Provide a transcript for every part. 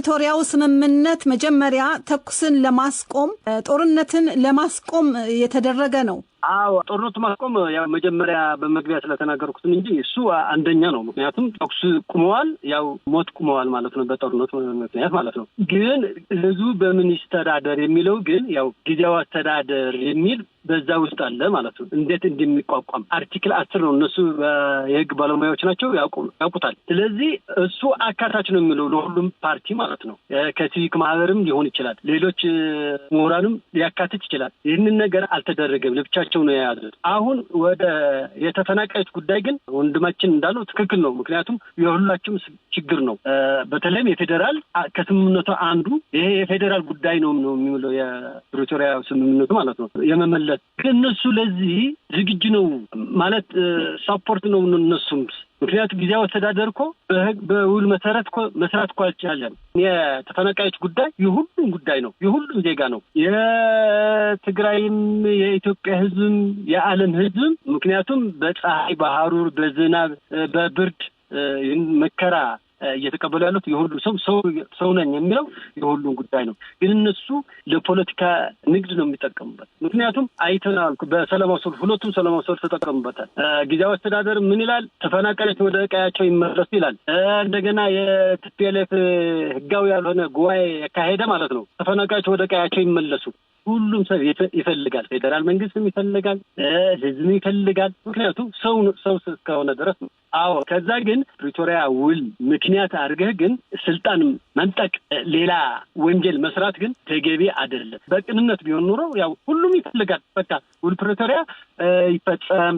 የፕሪቶሪያው ስምምነት መጀመሪያ ተኩስን ለማስቆም ጦርነትን ለማስቆም የተደረገ ነው። አዎ ጦርነቱ ማስቆም ያው መጀመሪያ በመግቢያ ስለተናገርኩት እንጂ እሱ አንደኛ ነው። ምክንያቱም ተኩስ ቁመዋል፣ ያው ሞት ቁመዋል ማለት ነው በጦርነቱ ምክንያት ማለት ነው። ግን ህዝቡ በምን ይስተዳደር የሚለው ግን ያው ጊዜያዊ አስተዳደር የሚል በዛ ውስጥ አለ ማለት ነው። እንዴት እንደሚቋቋም አርቲክል 10 ነው። እነሱ የህግ ባለሙያዎች ናቸው ያውቁታል። ስለዚህ እሱ አካታች ነው የሚለው ለሁሉም ፓርቲ ማለት ነው። ከሲቪክ ማህበርም ሊሆን ይችላል፣ ሌሎች ምሁራንም ሊያካትት ይችላል። ይህንን ነገር አልተደረገም፣ ለብቻቸው ነው የያዙት። አሁን ወደ የተፈናቃዮች ጉዳይ ግን ወንድማችን እንዳለው ትክክል ነው። ምክንያቱም የሁላችሁም ችግር ነው። በተለይም የፌዴራል ከስምምነቱ አንዱ ይሄ የፌዴራል ጉዳይ ነው የሚለው የፕሪቶሪያ ስምምነቱ ማለት ነው የመመለስ እነሱ ለዚህ ዝግጁ ነው ማለት ሰፖርት ነው እነሱም። ምክንያቱም ጊዜያዊ አስተዳደር እኮ በውል መሰረት እኮ መስራት እኮ አልቻለም። የተፈናቃዮች ጉዳይ የሁሉም ጉዳይ ነው፣ የሁሉም ዜጋ ነው። የትግራይም የኢትዮጵያ ህዝብም የዓለም ህዝብም ምክንያቱም በፀሐይ በሐሩር በዝናብ በብርድ መከራ እየተቀበሉ ያሉት የሁሉ ሰው ነኝ የሚለው የሁሉም ጉዳይ ነው። ግን እነሱ ለፖለቲካ ንግድ ነው የሚጠቀሙበት። ምክንያቱም አይተናል በሰላማዊ ሰልፍ ሁለቱም ሰላማዊ ሰልፍ ተጠቀሙበታል። ጊዜያዊ አስተዳደር ምን ይላል? ተፈናቃዮች ወደ ቀያቸው ይመለሱ ይላል። እንደገና የቲፒኤልኤፍ ህጋዊ ያልሆነ ጉባኤ ያካሄደ ማለት ነው። ተፈናቃዮች ወደ ቀያቸው ይመለሱ ሁሉም ሰው ይፈልጋል። ፌዴራል መንግስትም ይፈልጋል፣ ህዝብም ይፈልጋል። ምክንያቱም ሰው እስከሆነ ድረስ ነው። አዎ ከዛ ግን ፕሪቶሪያ ውል ምክንያት አድርገህ ግን ስልጣን መንጠቅ፣ ሌላ ወንጀል መስራት ግን ተገቢ አይደለም። በቅንነት ቢሆን ኑሮ ያው ሁሉም ይፈልጋል። በቃ ውል ፕሪቶሪያ ይፈጸም፣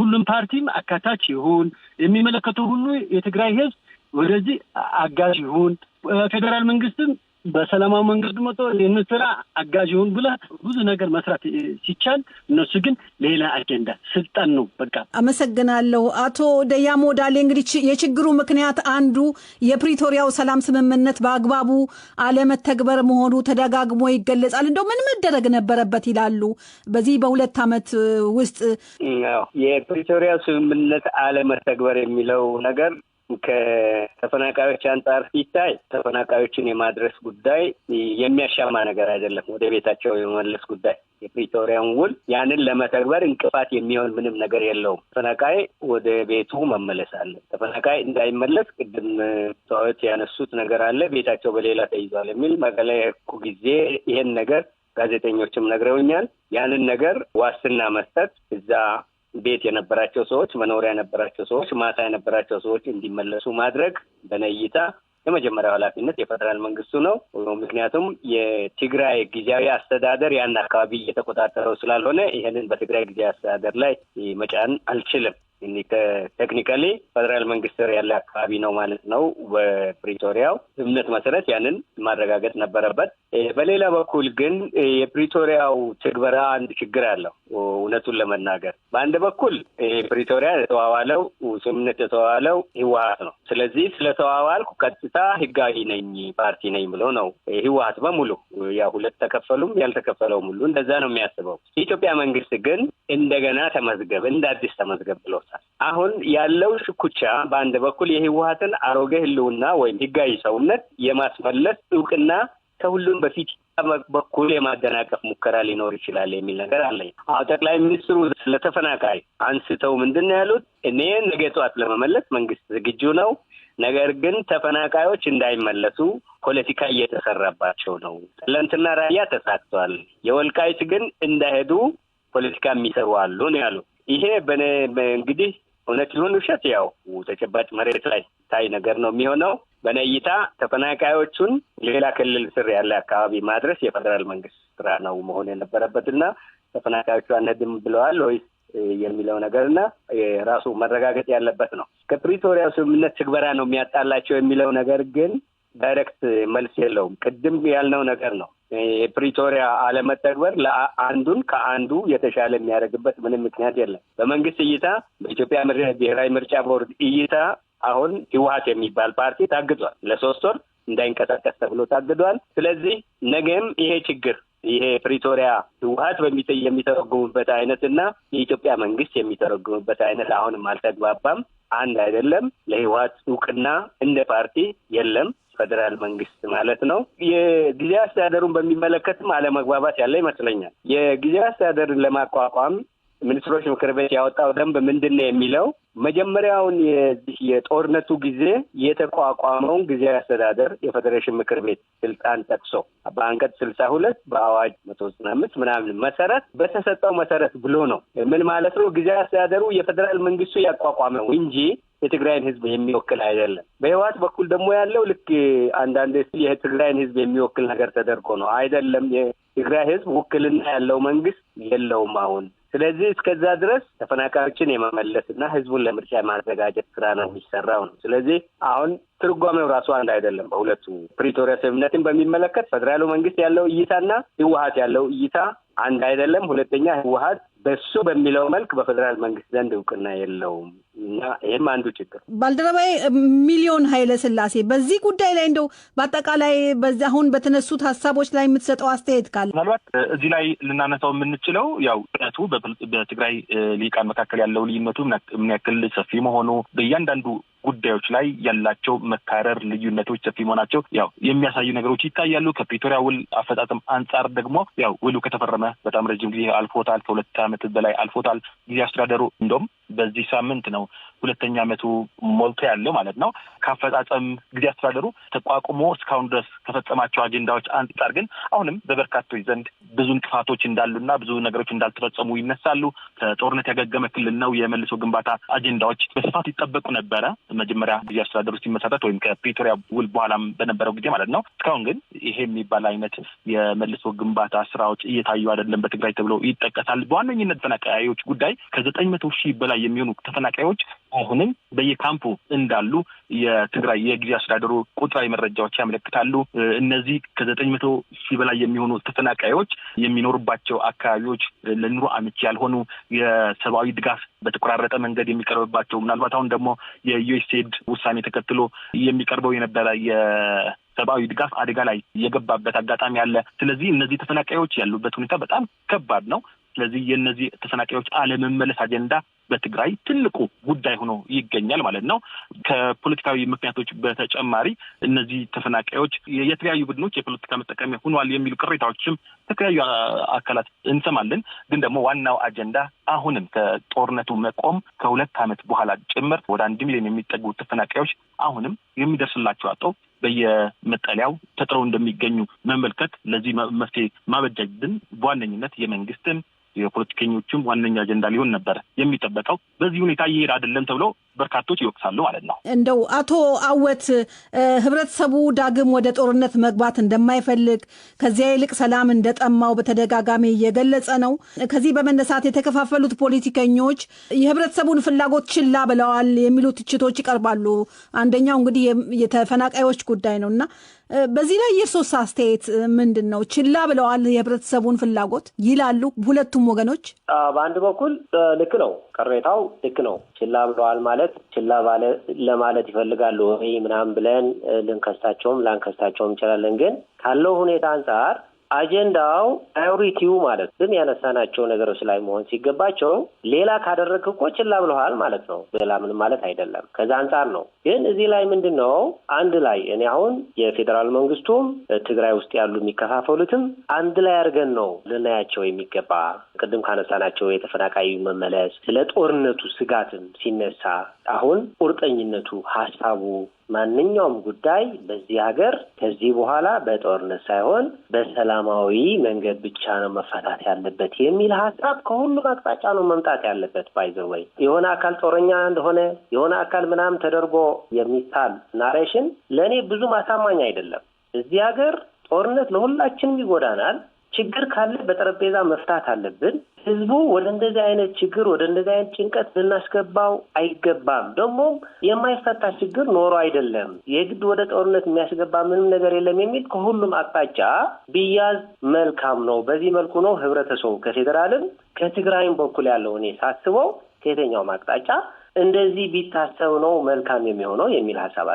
ሁሉም ፓርቲም አካታች ይሁን፣ የሚመለከተው ሁሉ የትግራይ ህዝብ ወደዚህ አጋዥ ይሁን፣ ፌዴራል መንግስትም በሰላማዊ መንገድ መጥቶ ይህን ስራ አጋዥ ይሁን ብላ ብዙ ነገር መስራት ሲቻል እነሱ ግን ሌላ አጀንዳ ስልጣን ነው። በቃ አመሰግናለሁ። አቶ ደያሞ ዳሌ እንግዲህ የችግሩ ምክንያት አንዱ የፕሪቶሪያው ሰላም ስምምነት በአግባቡ አለመተግበር መሆኑ ተደጋግሞ ይገለጻል። እንደው ምን መደረግ ነበረበት ይላሉ? በዚህ በ2 ዓመት ውስጥ የፕሪቶሪያው ስምምነት አለመተግበር የሚለው ነገር ከተፈናቃዮች አንጻር ሲታይ ተፈናቃዮችን የማድረስ ጉዳይ የሚያሻማ ነገር አይደለም። ወደ ቤታቸው የመመለስ ጉዳይ የፕሪቶሪያን ውል ያንን ለመተግበር እንቅፋት የሚሆን ምንም ነገር የለውም። ተፈናቃይ ወደ ቤቱ መመለስ አለ። ተፈናቃይ እንዳይመለስ ቅድም ሰዎች ያነሱት ነገር አለ፣ ቤታቸው በሌላ ተይዟል የሚል መቀሌ ጊዜ ይሄን ነገር ጋዜጠኞችም ነግረውኛል። ያንን ነገር ዋስትና መስጠት እዛ ቤት የነበራቸው ሰዎች፣ መኖሪያ የነበራቸው ሰዎች፣ ማታ የነበራቸው ሰዎች እንዲመለሱ ማድረግ በነይታ የመጀመሪያው ኃላፊነት የፌደራል መንግስቱ ነው። ምክንያቱም የትግራይ ጊዜያዊ አስተዳደር ያን አካባቢ እየተቆጣጠረው ስላልሆነ ይሄንን በትግራይ ጊዜያዊ አስተዳደር ላይ መጫን አልችልም። ቴክኒካሊ ፌደራል መንግስት ያለ አካባቢ ነው ማለት ነው። በፕሪቶሪያው ስምምነት መሰረት ያንን ማረጋገጥ ነበረበት። በሌላ በኩል ግን የፕሪቶሪያው ትግበራ አንድ ችግር አለው። እውነቱን ለመናገር በአንድ በኩል ፕሪቶሪያ የተዋዋለው ስምምነት የተዋዋለው ህወሓት ነው። ስለዚህ ስለተዋዋልኩ ቀጥታ ህጋዊ ነኝ ፓርቲ ነኝ ብሎ ነው ህወሓት በሙሉ ያ ሁለት ተከፈሉም ያልተከፈለውም ሁሉ እንደዛ ነው የሚያስበው። የኢትዮጵያ መንግስት ግን እንደገና ተመዝገብ እንደ አዲስ ተመዝገብ ብሎታል። አሁን ያለው ሽኩቻ በአንድ በኩል የህወሓትን አሮጌ ህልውና ወይም ህጋዊ ሰውነት የማስመለስ እውቅና ከሁሉም በፊት በኩል የማደናቀፍ ሙከራ ሊኖር ይችላል የሚል ነገር አለኝ። ጠቅላይ ሚኒስትሩ ስለተፈናቃይ አንስተው ምንድን ነው ያሉት? እኔ ነገ ጠዋት ለመመለስ መንግስት ዝግጁ ነው፣ ነገር ግን ተፈናቃዮች እንዳይመለሱ ፖለቲካ እየተሰራባቸው ነው። ጠለምትና ራያ ተሳክቷል፣ የወልቃይት ግን እንዳይሄዱ ፖለቲካ የሚሰሩ አሉ ነው ያሉት። ይሄ እንግዲህ እውነት ይሁን ውሸት ያው ተጨባጭ መሬት ላይ ታይ ነገር ነው የሚሆነው። በነይታ ተፈናቃዮቹን ሌላ ክልል ስር ያለ አካባቢ ማድረስ የፌደራል መንግስት ስራ ነው መሆን የነበረበትና ተፈናቃዮቹ አንሄድም ብለዋል ወይስ የሚለው ነገርና ራሱ መረጋገጥ ያለበት ነው። ከፕሪቶሪያው ስምምነት ትግበራ ነው የሚያጣላቸው የሚለው ነገር ግን ዳይሬክት መልስ የለውም። ቅድም ያልነው ነገር ነው። የፕሪቶሪያ አለመተግበር ለአንዱን ከአንዱ የተሻለ የሚያደርግበት ምንም ምክንያት የለም። በመንግስት እይታ፣ በኢትዮጵያ ብሔራዊ ምርጫ ቦርድ እይታ አሁን ህወሓት የሚባል ፓርቲ ታግዷል። ለ3 ወር እንዳይንቀሳቀስ ተብሎ ታግዷል። ስለዚህ ነገም ይሄ ችግር ይሄ ፕሪቶሪያ ህወሓት የሚተረጉምበት አይነትና የኢትዮጵያ መንግስት የሚተረጉምበት አይነት አሁንም አልተግባባም፣ አንድ አይደለም። ለህወሓት እውቅና እንደ ፓርቲ የለም። ፌደራል መንግስት ማለት ነው። የጊዜያዊ አስተዳደሩን በሚመለከትም አለመግባባት ያለ ይመስለኛል። የጊዜያዊ አስተዳደርን ለማቋቋም ሚኒስትሮች ምክር ቤት ያወጣው ደንብ ምንድነው የሚለው መጀመሪያውን የጦርነቱ ጊዜ የተቋቋመውን ጊዜያዊ አስተዳደር የፌዴሬሽን ምክር ቤት ስልጣን ጠቅሶ በአንቀጽ 62 በአዋጅ 195 ምናምን መሰረት በተሰጠው መሰረት ብሎ ነው። ምን ማለት ነው? ጊዜያዊ አስተዳደሩ የፌዴራል መንግስቱ ያቋቋመው እንጂ የትግራይን ህዝብ የሚወክል አይደለም። በህወሓት በኩል ደግሞ ያለው ልክ አንዳንድ የትግራይን ህዝብ የሚወክል ነገር ተደርጎ ነው። አይደለም። የትግራይ ህዝብ ውክልና ያለው መንግስት የለውም አሁን። ስለዚህ እስከዛ ድረስ ተፈናቃዮችን የመመለስና ህዝቡን ለምርጫ የማዘጋጀት ስራ ነው የሚሰራው ነው። ስለዚህ አሁን ትርጓሜው ራሱ አንድ አይደለም። በሁለቱ ፕሪቶሪያ ስምምነትን በሚመለከት ፌደራሉ መንግስት ያለው እይታና ህወሓት ያለው እይታ አንድ አይደለም። ሁለተኛ ህወሓት በሱ በሚለው መልክ በፌደራል መንግስት ዘንድ እውቅና የለውም እና ይህም አንዱ ችግር። ባልደረባዬ ሚሊዮን ኃይለ ስላሴ በዚህ ጉዳይ ላይ እንደው በአጠቃላይ በዚህ አሁን በተነሱት ሀሳቦች ላይ የምትሰጠው አስተያየት ካለ? ምናልባት እዚህ ላይ ልናነሳው የምንችለው ያው እውነቱ በትግራይ ሊቃን መካከል ያለው ልዩነቱ ምን ያክል ሰፊ መሆኑ በእያንዳንዱ ጉዳዮች ላይ ያላቸው መካረር ልዩነቶች ሰፊ መሆናቸው ያው የሚያሳዩ ነገሮች ይታያሉ። ከፕሪቶሪያ ውል አፈጻጸም አንጻር ደግሞ ያው ውሉ ከተፈረመ በጣም ረጅም ጊዜ አልፎታል። ከ2 ዓመት በላይ አልፎታል። ጊዜ አስተዳደሩ እንደውም በዚህ ሳምንት ነው 2ኛ ዓመቱ ሞልቶ ያለው ማለት ነው። ከአፈጻጸም ጊዜ አስተዳደሩ ተቋቁሞ እስካሁን ድረስ ከፈጸማቸው አጀንዳዎች አንጻር ግን አሁንም በበርካቶች ዘንድ ብዙ እንቅፋቶች እንዳሉና ብዙ ነገሮች እንዳልተፈጸሙ ይነሳሉ። ከጦርነት ያገገመ ክልል ነው የመልሶ ግንባታ አጀንዳዎች በስፋት ይጠበቁ ነበረ መጀመሪያ ጊዜ አስተዳደሩ ሲመሰረት ወይም ከፕሪቶሪያ ውል በኋላም በነበረው ጊዜ ማለት ነው። እስካሁን ግን ይሄ የሚባል አይነት የመልሶ ግንባታ ስራዎች እየታዩ አይደለም በትግራይ ተብሎ ይጠቀሳል። በዋነኝነት ተፈናቃዮች ጉዳይ ከ900,000 በላይ የሚሆኑ ተፈናቃዮች አሁንም በየካምፑ እንዳሉ የትግራይ የጊዜ አስተዳደሩ ቁጥራዊ መረጃዎች ያመለክታሉ። እነዚህ ከ900,000 በላይ የሚሆኑ ተፈናቃዮች የሚኖሩባቸው አካባቢዎች ለኑሮ አመቺ ያልሆኑ የሰብአዊ ድጋፍ በተቆራረጠ መንገድ የሚቀርብባቸው ምናልባት አሁን ደግሞ የዩኤስኤድ ውሳኔ ተከትሎ የሚቀርበው የነበረ የሰብአዊ ድጋፍ አደጋ ላይ የገባበት አጋጣሚ አለ። ስለዚህ እነዚህ ተፈናቃዮች ያሉበት ሁኔታ በጣም ከባድ ነው። ስለዚህ የእነዚህ ተፈናቃዮች አለመመለስ አጀንዳ በትግራይ ትልቁ ጉዳይ ሆኖ ይገኛል ማለት ነው። ከፖለቲካዊ ምክንያቶች በተጨማሪ እነዚህ ተፈናቃዮች የተለያዩ ቡድኖች የፖለቲካ መጠቀሚያ ሆኗል የሚሉ ቅሬታዎችም ከተለያዩ አካላት እንሰማለን። ግን ደግሞ ዋናው አጀንዳ አሁንም ከጦርነቱ መቆም ከ2 ዓመት በኋላ ጭምር ወደ 1 ሚሊዮን የሚጠጉ ተፈናቃዮች አሁንም የሚደርስላቸው አጥተው በየመጠለያው ተጥረው እንደሚገኙ መመልከት ለዚህ መፍትሄ ማበጀትን በዋነኝነት የመንግስትም የፖለቲከኞችም ዋነኛ አጀንዳ ሊሆን ነበር የሚጠበቀው። በዚህ ሁኔታ ይሄድ አይደለም ተብሎ በርካቶች ይወቅሳሉ ማለት ነው። እንደው አቶ አወት ህብረተሰቡ ዳግም ወደ ጦርነት መግባት እንደማይፈልግ ከዚያ ይልቅ ሰላም እንደጠማው በተደጋጋሚ እየገለጸ ነው። ከዚህ በመነሳት የተከፋፈሉት ፖለቲከኞች የህብረተሰቡን ፍላጎት ችላ ብለዋል የሚሉ ትችቶች ይቀርባሉ። አንደኛው እንግዲህ የተፈናቃዮች ጉዳይ ነውና በዚህ ላይ የሶስት አስተያየት ምንድን ነው? ችላ ብለዋል የህብረተሰቡን ፍላጎት ይላሉ ሁለቱም ወገኖች። በአንድ በኩል ልክ ነው፣ ቅሬታው ልክ ነው። ችላ ብለዋል ማለት ችላ ባለ ለማለት ይፈልጋሉ ወይ ምናምን ብለን ልንከስታቸውም ላንከስታቸውም እንችላለን። ግን ካለው ሁኔታ አንጻር አጀንዳው ፕራዮሪቲው ማለት ግን ያነሳናቸው ነገሮች ላይ መሆን ሲገባቸው ሌላ ካደረግክ እኮ ችላ ብለዋል ማለት ነው። ሌላ ምንም ማለት አይደለም። ከዛ አንጻር ነው። ግን እዚህ ላይ ምንድነው አንድ ላይ እኔ አሁን የፌደራል መንግስቱም ትግራይ ውስጥ ያሉ የሚከፋፈሉትም አንድ ላይ አድርገን ነው ልናያቸው የሚገባ። ቅድም ካነሳናቸው የተፈናቃዩ መመለስ፣ ስለ ጦርነቱ ስጋትም ሲነሳ አሁን ቁርጠኝነቱ ሐሳቡ ማንኛውም ጉዳይ በዚህ ሀገር ከዚህ በኋላ በጦርነት ሳይሆን በሰላማዊ መንገድ ብቻ ነው መፈታት ያለበት የሚል ሐሳብ ከሁሉም አቅጣጫ ነው መምጣት ያለበት። ባይዘወይ የሆነ አካል ጦረኛ እንደሆነ የሆነ አካል ምናምን ተደርጎ የሚታል ናሬሽን ለኔ ብዙ ማሳማኝ አይደለም። እዚህ ሀገር ጦርነት ለሁላችንም ይጎዳናል። ችግር ካለ በጠረጴዛ መፍታት አለብን። ህዝቡ ወደ እንደዚህ አይነት ችግር ወደ እንደዚህ አይነት ጭንቀት ልናስገባው አይገባም። ደግሞ የማይፈታ ችግር ኖሮ አይደለም የግድ ወደ ጦርነት የሚያስገባ ምንም ነገር የለም የሚል ከሁሉም አቅጣጫ ቢያዝ መልካም ነው። በዚህ መልኩ ነው ህብረተሰቡ ከፌደራልም ከትግራይም በኩል ያለው እኔ ሳስበው ከየትኛውም አቅጣጫ እንደዚህ ቢታሰብ ነው መልካም የሚሆነው የሚል ሐሳብ